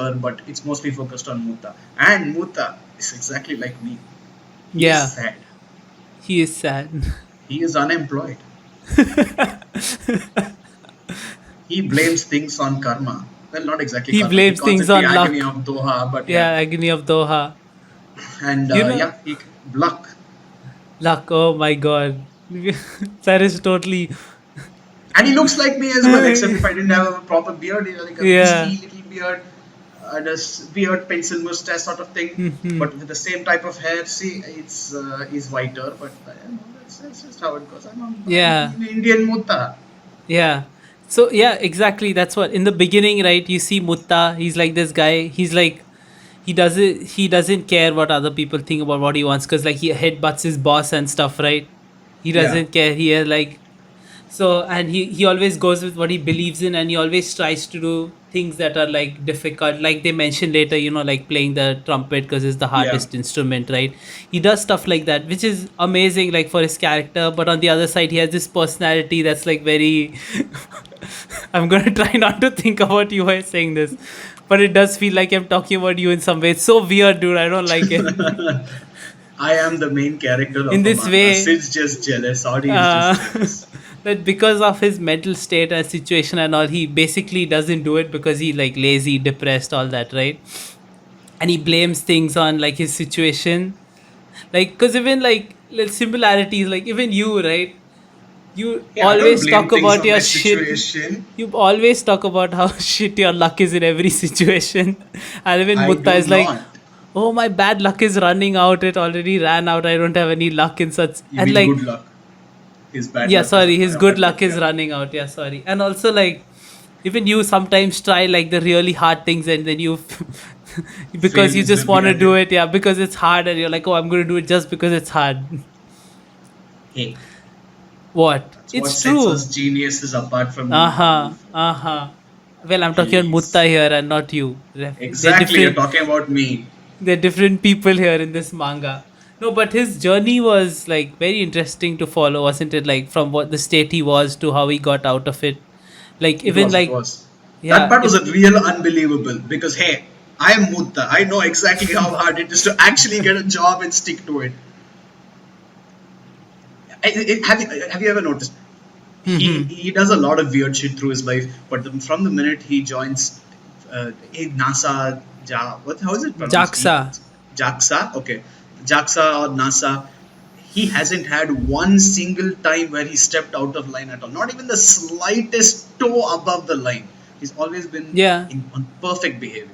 fighter, but it's mostly focused on Muta. And Muta is exactly like me. He is Yeah, sad. he is sad. He is unemployed. He blames things on karma. Well, not exactly He karma. He blames calls things it the on agony luck. of Doha, but Yeah, yeah. agony of Doha. And You know, yeah, luck. luck. Oh my god. That is totally. And he looks like me as well, except if I didn't have a proper beard, like a Yeah. wispy little beard, and beard, pencil mustache sort of thing. Mhm. But with the same type of hair, see, he's whiter, but that's just how it goes. I'm Yeah. an Indian Mutta. Yeah. So yeah, exactly. That's what in the beginning, right? You see Mutta. He's like this guy. He's like he doesn't care what other people think about what he wants because like he headbutts his boss and stuff, right? He Yeah, doesn't care. He like so and he always goes with what he believes in and he always tries to do things that are like difficult like they mention later, like playing the trumpet because it's the yeah. hardest instrument, right? He does stuff like that, which is amazing like for his character, but on the other side he has this personality that's like very I'm gonna try not to think about you while saying this, but it does feel like I'm talking about you in some way. It's so weird, dude. I don't like it. I am the main character In of a this manga. way, Sid's just jealous. Audi is uh, just jealous. that because of his mental state and situation and all, he basically doesn't do it because he like lazy, depressed, all that, right? And he blames things on like his situation, like because even like similarities, like even you, right? You Yeah, I don't always blame talk things about on your my shit. situation. You always talk about how shit your luck is in every situation, and even I Mutta do is like, not. "Oh, my bad luck is running out. It already ran out. I don't have any luck in such." You And mean like good luck? His bad yeah, luck is sorry, his good luck but is yeah. running out. Yeah, sorry. And also like even you sometimes try like the really hard things and then you Fail because you just want miserably to at do it. it, yeah, because it's hard and you're like, oh, I'm going to do it just because it's hard. Hey, What? that's what It's sets true. us geniuses apart from you, Uh-huh. Maruf. Uh-huh. Well, I'm talking about Mutta Jeez. here and not you. They're Exactly, you're different. talking about me. They're different people here in this manga. No, but his journey was like very interesting to follow, wasn't it? Like from what the state he was to how he got out of it. Like It even was, it like was. That yeah, part was a real unbelievable because, hey, I am Mutta. I know exactly how hard it is to actually get a job and stick to it. Have you ever noticed? He does a lot of weird shit through his life, but from the minute he joins NASA, how is it pronounced? Jaxa. JAXA, okay, JAXA or NASA. He hasn't had one single time where he stepped out of line at all. Not even the slightest toe above the line. He's always been Yeah. on perfect behavior.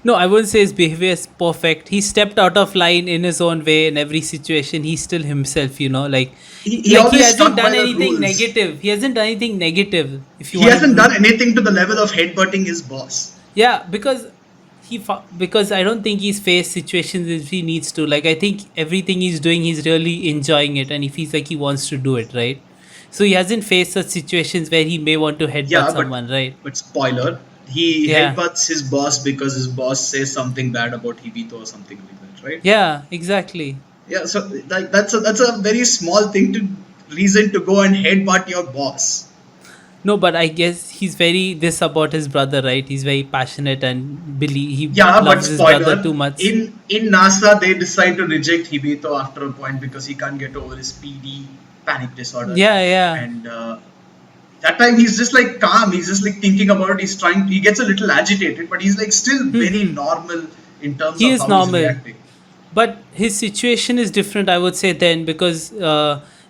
No, I wouldn't say his behavior is perfect. He stepped out of line in his own way in every situation. He's still himself, He Like he always hasn't stuck by done the anything rules. negative. He hasn't done anything negative. If you He want to hasn't do, done anything to the level of headbutting his boss. yeah, because because I don't think he's faced situations if he needs to. Like I think everything he's doing, he's really enjoying it, and he feels like he wants to do it, right? So he hasn't faced such situations where he may want to headbutt Yeah, someone, right? but spoiler, he Yeah, headbutts his boss because his boss says something bad about Hibito or something like that, right? yeah, exactly. Yeah, so like that's a very small thing to reason to go and headbutt your boss. No, but I guess he's very this about his brother, right? He's very passionate and believe he Yeah, but loves his brother spoiler, too much. in NASA they decide to reject Hibito after a point because he can't get over his PD panic disorder, Yeah, yeah. and that time he's just like calm. He's just like thinking about it. He gets a little agitated, but he's like still very normal in terms He of is how he's normal. reacting. But his situation is different, I would say, then because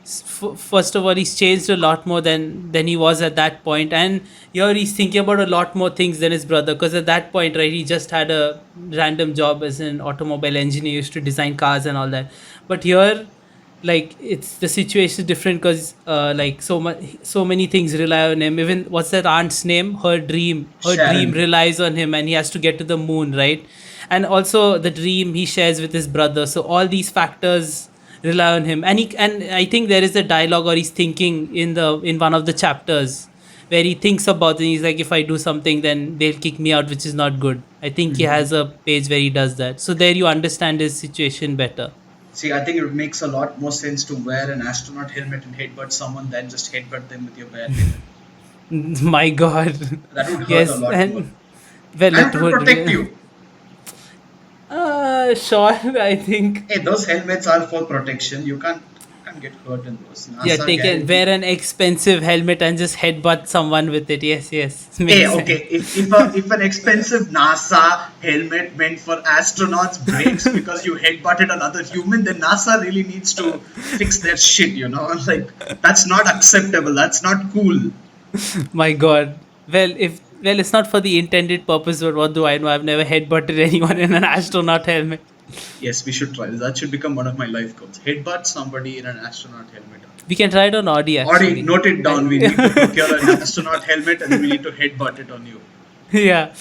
first of all, he's changed a lot more than he was at that point, and here he's thinking about a lot more things than his brother. Because at that point, right, he just had a random job as an automobile engineer, used to design cars and all that. But here, like it's the situation is different because like so many things rely on him. Even what's that aunt's name? Her dream Sharon. relies on him, and he has to get to the moon, right? And also the dream he shares with his brother. So all these factors rely on him, and I think there is a dialogue or he's thinking in one of the chapters where he thinks about it. And he's like, if I do something, then they'll kick me out, which is not good. I think he has a page where he does that. So there you understand his situation better. See, I think it makes a lot more sense to wear an astronaut helmet and headbutt someone than just headbutt them with your bare head. My God. That would hurt a Yes, lot more. and Well, And it it will protect would. you. Sure, I think. Hey, those helmets are for protection. You can't get hurt in those. Yeah, NASA take it. guarantee. Wear an expensive helmet and just headbutt someone with it. Yes, yes, Hey, makes okay. sense. If an expensive NASA helmet meant for astronauts breaks because you headbutted another human, then NASA really needs to fix their shit. Like that's not acceptable. That's not cool. My God. Well, it's not for the intended purpose, but what do I know? I've never headbutted anyone in an astronaut helmet. Yes, we should try this. That should become one of my life goals. Headbutt somebody in an astronaut helmet. We can try it on Audi Already actually. note it down. We need to I- procure an astronaut helmet and then we need to headbutt it on you. yeah.